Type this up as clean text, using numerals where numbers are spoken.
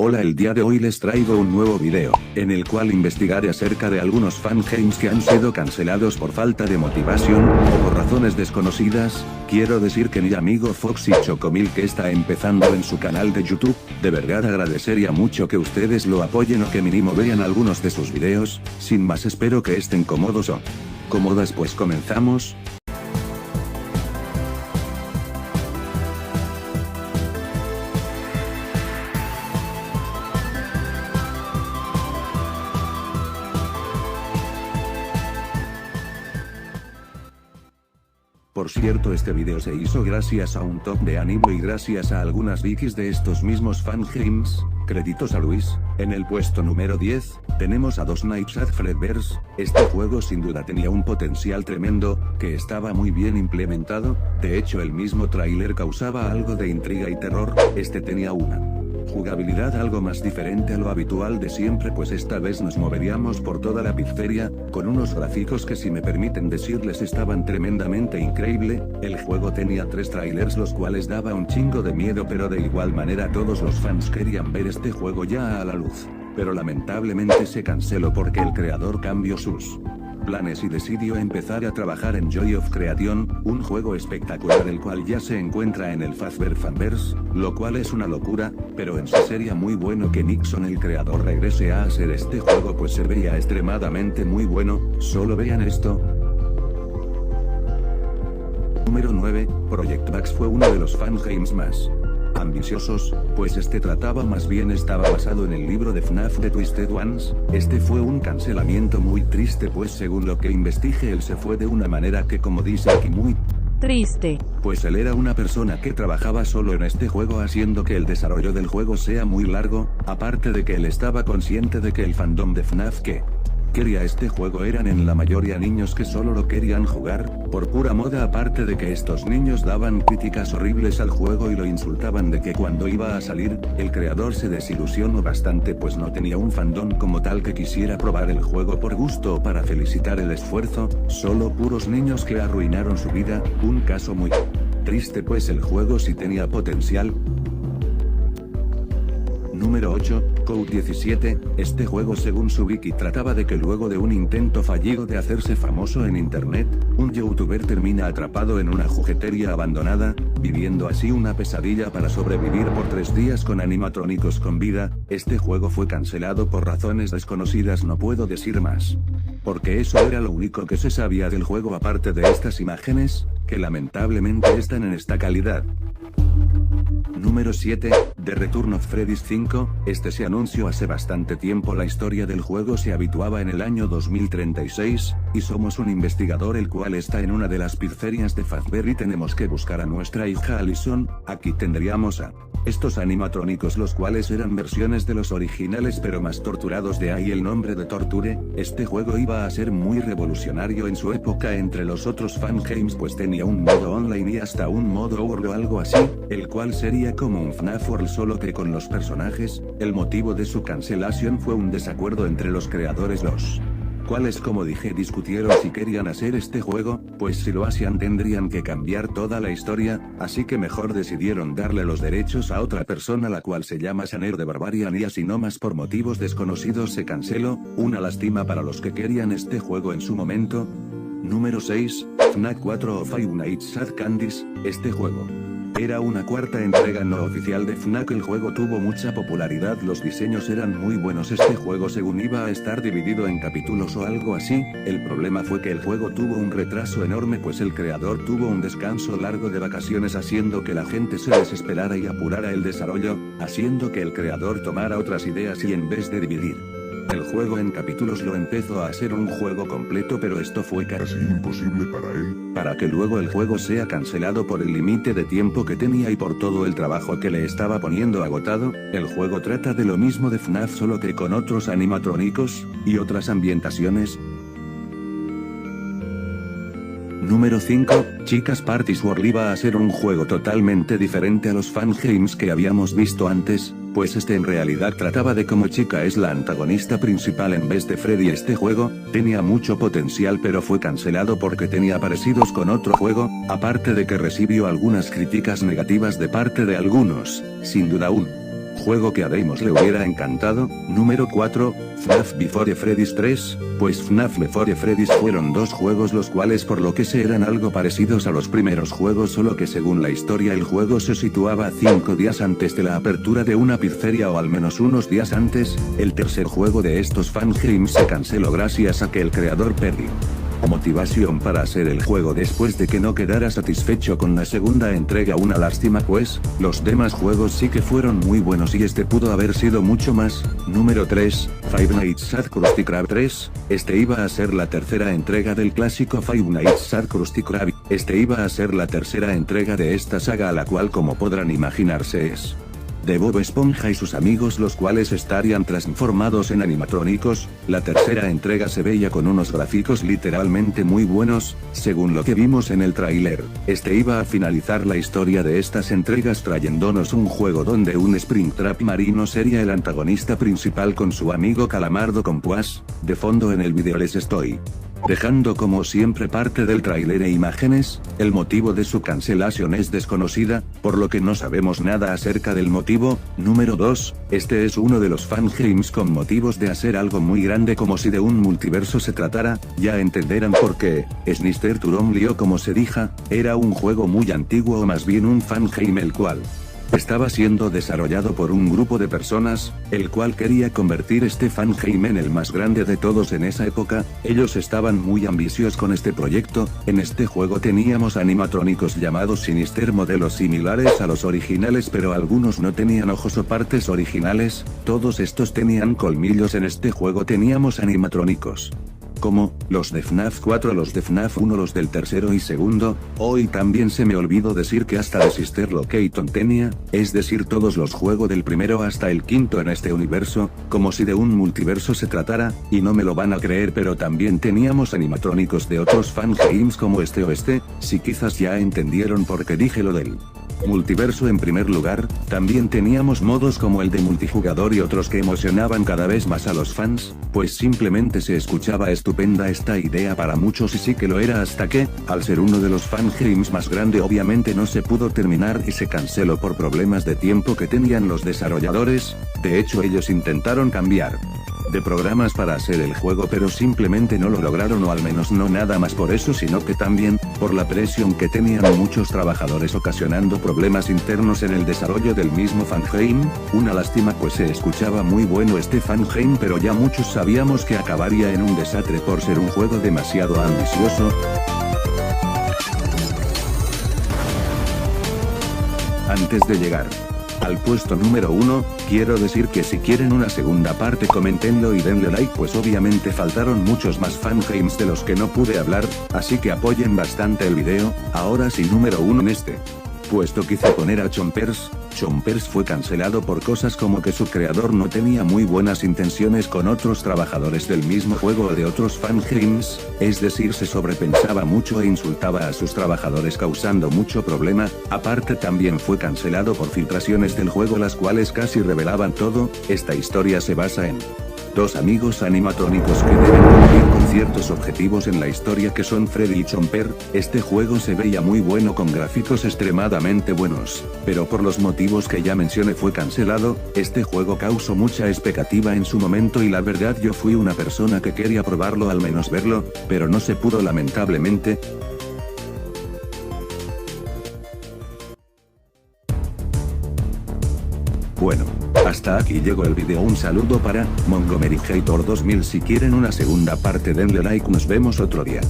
Hola, el día de hoy les traigo un nuevo video, en el cual investigaré acerca de algunos fangames que han sido cancelados por falta de motivación, o por razones desconocidas. Quiero decir que mi amigo Foxy Chocomil, que está empezando en su canal de YouTube, de verdad agradecería mucho que ustedes lo apoyen o que mínimo vean algunos de sus videos. Sin más, espero que estén cómodos o cómodas, pues comenzamos. Por cierto, este video se hizo gracias a un top de anime y gracias a algunas wikis de estos mismos fangames. Créditos a Luis. En el puesto número 10, tenemos a Dos Nights at Fredbear's. Este juego sin duda tenía un potencial tremendo, que estaba muy bien implementado. De hecho, el mismo tráiler causaba algo de intriga y terror. Este tenía una jugabilidad algo más diferente a lo habitual de siempre, pues esta vez nos moveríamos por toda la pizzeria, con unos gráficos que, si me permiten decirles, estaban tremendamente increíble. El juego tenía 3 trailers, los cuales daba un chingo de miedo, pero de igual manera todos los fans querían ver este juego ya a la luz. Pero lamentablemente se canceló porque el creador cambió sus planes y decidió empezar a trabajar en Joy of Creation, un juego espectacular el cual ya se encuentra en el Fazbear Fanverse, lo cual es una locura, pero en sí sería muy bueno que Nixon, el creador, regrese a hacer este juego, pues se veía extremadamente muy bueno. Solo vean esto. Número 9, Project Bugs fue uno de los fangames más ambiciosos, pues este estaba basado en el libro de FNAF de Twisted Ones. Este fue un cancelamiento muy triste, pues según lo que investigué, él se fue de una manera que, como dice aquí, muy triste, pues él era una persona que trabajaba solo en este juego, haciendo que el desarrollo del juego sea muy largo. Aparte de que él estaba consciente de que el fandom de FNAF que quería este juego eran en la mayoría niños que solo lo querían jugar por pura moda, aparte de que estos niños daban críticas horribles al juego y lo insultaban de que cuando iba a salir, el creador se desilusionó bastante, pues no tenía un fandom como tal que quisiera probar el juego por gusto o para felicitar el esfuerzo, solo puros niños que arruinaron su vida. Un caso muy triste, pues el juego sí tenía potencial. Número 8, Code 17, este juego según su wiki trataba de que luego de un intento fallido de hacerse famoso en internet, un youtuber termina atrapado en una juguetería abandonada, viviendo así una pesadilla para sobrevivir por 3 días con animatrónicos con vida. Este juego fue cancelado por razones desconocidas, no puedo decir más, porque eso era lo único que se sabía del juego, aparte de estas imágenes, que lamentablemente están en esta calidad. Número 7, The Return of Freddy's 5, este se anunció hace bastante tiempo. La historia del juego se habituaba en el año 2036, y somos un investigador el cual está en una de las pizzerias de Fazbear y tenemos que buscar a nuestra hija Allison. Aquí tendríamos a estos animatrónicos, los cuales eran versiones de los originales pero más torturados, de ahí el nombre de Torture. Este juego iba a ser muy revolucionario en su época entre los otros fangames, pues tenía un modo online y hasta un modo World o algo así, el cual sería como un FNAF World solo que con los personajes. El motivo de su cancelación fue un desacuerdo entre los creadores, los cuales, como dije, discutieron si querían hacer este juego, pues si lo hacían tendrían que cambiar toda la historia, así que mejor decidieron darle los derechos a otra persona, la cual se llama Shanner de Barbarian, y así nomás por motivos desconocidos se canceló. Una lástima para los que querían este juego en su momento. Número 6, FNAF 4 o Five Nights at Candy's, este juego era una cuarta entrega no oficial de FNAF. El juego tuvo mucha popularidad, los diseños eran muy buenos. Este juego según iba a estar dividido en capítulos o algo así. El problema fue que el juego tuvo un retraso enorme, pues el creador tuvo un descanso largo de vacaciones, haciendo que la gente se desesperara y apurara el desarrollo, haciendo que el creador tomara otras ideas y en vez de dividir el juego en capítulos lo empezó a hacer un juego completo, pero esto fue casi imposible para él, para que luego el juego sea cancelado por el límite de tiempo que tenía y por todo el trabajo que le estaba poniendo agotado. El juego trata de lo mismo de FNAF, solo que con otros animatrónicos y otras ambientaciones. Número 5, Chicas Party's World iba a ser un juego totalmente diferente a los fangames que habíamos visto antes, pues este en realidad trataba de cómo Chica es la antagonista principal en vez de Freddy. Este juego tenía mucho potencial pero fue cancelado porque tenía parecidos con otro juego, aparte de que recibió algunas críticas negativas de parte de algunos. Sin duda un Juego que a Deimos le hubiera encantado. Número 4, FNAF Before Freddy's 3, pues FNAF Before Freddy's fueron dos juegos los cuales por lo que se eran algo parecidos a los primeros juegos, solo que según la historia el juego se situaba 5 días antes de la apertura de una pizzería o al menos unos días antes. El tercer juego de estos fangames se canceló gracias a que el creador perdió motivación para hacer el juego después de que no quedara satisfecho con la segunda entrega. Una lástima, pues los demás juegos sí que fueron muy buenos y este pudo haber sido mucho más. Número 3, Five Nights at Krusty Krab 3, este iba a ser la tercera entrega del clásico Five Nights at Krusty Krab, este iba a ser la tercera entrega de esta saga, a la cual como podrán imaginarse es de Bob Esponja y sus amigos, los cuales estarían transformados en animatrónicos. La tercera entrega se veía con unos gráficos literalmente muy buenos, según lo que vimos en el tráiler. Este iba a finalizar la historia de estas entregas trayéndonos un juego donde un Springtrap marino sería el antagonista principal con su amigo Calamardo Compuás. De fondo en el video les estoy dejando como siempre parte del tráiler e imágenes. El motivo de su cancelación es desconocida, por lo que no sabemos nada acerca del motivo. Número 2, este es uno de los fangames con motivos de hacer algo muy grande, como si de un multiverso se tratara. Ya entenderán por qué. Sinister Turon Leo, como se dijo, era un juego muy antiguo, o más bien un fangame el cual estaba siendo desarrollado por un grupo de personas, el cual quería convertir este fangame en el más grande de todos en esa época. Ellos estaban muy ambiciosos con este proyecto. En este juego teníamos animatrónicos llamados Sinister, modelos similares a los originales, pero algunos no tenían ojos o partes originales. Todos estos tenían colmillos. En este juego teníamos animatrónicos como los de FNAF 4, los de FNAF 1, los del tercero y segundo. Hoy también se me olvidó decir que hasta de Sister Locaton tenía, es decir todos los juegos del primero hasta el quinto en este universo, como si de un multiverso se tratara, y no me lo van a creer, pero también teníamos animatrónicos de otros fangames como este o este. Si quizás ya entendieron por qué dije lo del multiverso. En primer lugar, también teníamos modos como el de multijugador y otros que emocionaban cada vez más a los fans, pues simplemente se escuchaba estupenda esta idea para muchos, y sí que lo era, hasta que, al ser uno de los fangames más grande, obviamente no se pudo terminar y se canceló por problemas de tiempo que tenían los desarrolladores. De hecho ellos intentaron cambiar de programas para hacer el juego, pero simplemente no lo lograron, o al menos no nada más por eso, sino que también por la presión que tenían muchos trabajadores, ocasionando problemas internos en el desarrollo del mismo fangame. Una lástima, pues se escuchaba muy bueno este fangame, pero ya muchos sabíamos que acabaría en un desastre por ser un juego demasiado ambicioso. Antes de llegar al puesto número 1, quiero decir que si quieren una segunda parte coméntenlo y denle like, pues obviamente faltaron muchos más fangames de los que no pude hablar, así que apoyen bastante el video. Ahora sí, número 1 en este puesto quise poner a Chompers. Chompers fue cancelado por cosas como que su creador no tenía muy buenas intenciones con otros trabajadores del mismo juego o de otros fangames, es decir, se sobrepensaba mucho e insultaba a sus trabajadores causando mucho problema. Aparte también fue cancelado por filtraciones del juego, las cuales casi revelaban todo. Esta historia se basa en dos amigos animatrónicos que deben cumplir con ciertos objetivos en la historia, que son Freddy y Chomper. Este juego se veía muy bueno con gráficos extremadamente buenos, pero por los motivos que ya mencioné fue cancelado. Este juego causó mucha expectativa en su momento y la verdad yo fui una persona que quería probarlo, al menos verlo, pero no se pudo lamentablemente. Bueno, hasta aquí llegó el video. Un saludo para Montgomery Hator 2000. Si quieren una segunda parte denle like. Nos vemos otro día.